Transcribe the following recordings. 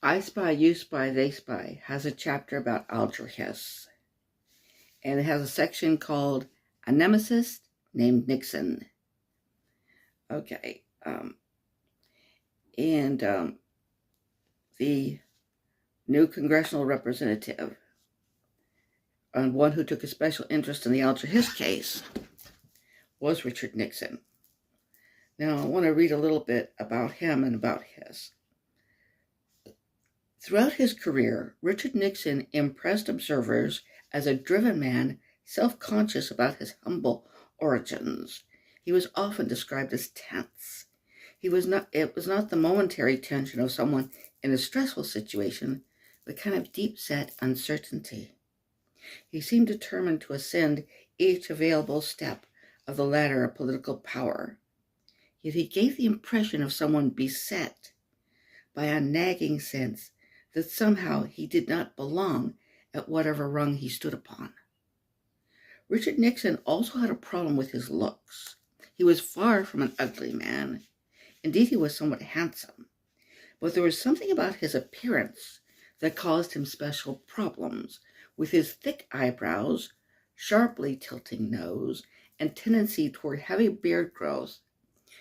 I Spy, You Spy, They Spy has a chapter about Alger Hiss. And it has a section called A Nemesis Named Nixon. Okay. The new congressional representative, and one who took a special interest in the Alger Hiss case, was Richard Nixon. Now, I want to read a little bit about him and about Hiss. Throughout his career, Richard Nixon impressed observers as a driven man, self-conscious about his humble origins. He was often described as tense. It was not the momentary tension of someone in a stressful situation, but kind of deep-set uncertainty. He seemed determined to ascend each available step of the ladder of political power. Yet he gave the impression of someone beset by a nagging sense that somehow he did not belong at whatever rung he stood upon. Richard Nixon also had a problem with his looks. He was far from an ugly man. Indeed, he was somewhat handsome. But there was something about his appearance that caused him special problems, with his thick eyebrows, sharply tilting nose, and tendency toward heavy beard growth.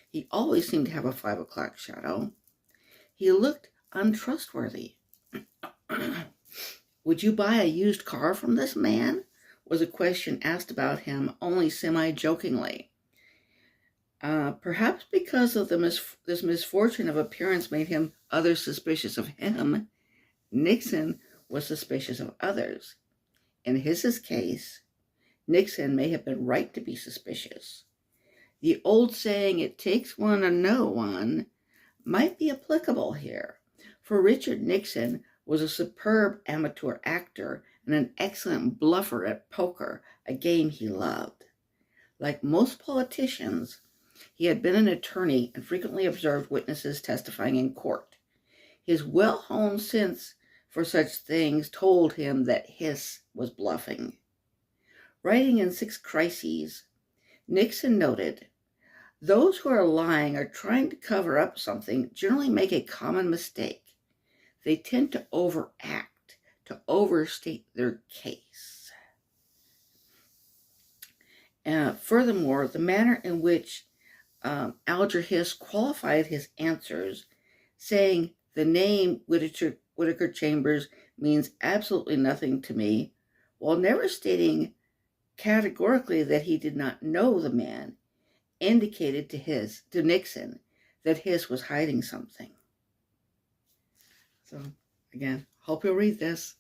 He always seemed to have a 5 o'clock shadow. He looked untrustworthy. Would you buy a used car from this man? Was a question asked about him only semi-jokingly. Perhaps because of this misfortune of appearance made him others suspicious of him, Nixon was suspicious of others. In Hiss's case, Nixon may have been right to be suspicious. The old saying, "it takes one to know one," might be applicable here, for Richard Nixon was a superb amateur actor and an excellent bluffer at poker, a game he loved. Like most politicians, he had been an attorney and frequently observed witnesses testifying in court. His well-honed sense for such things told him that Hiss was bluffing. Writing in 6 Crises, Nixon noted, "Those who are lying or trying to cover up something generally make a common mistake. They tend to overact, to overstate their case." Furthermore, the manner in which Alger Hiss qualified his answers, saying the name Whittaker Chambers means absolutely nothing to me, while never stating categorically that he did not know the man, indicated to Nixon that Hiss was hiding something. So, again, hope you'll read this.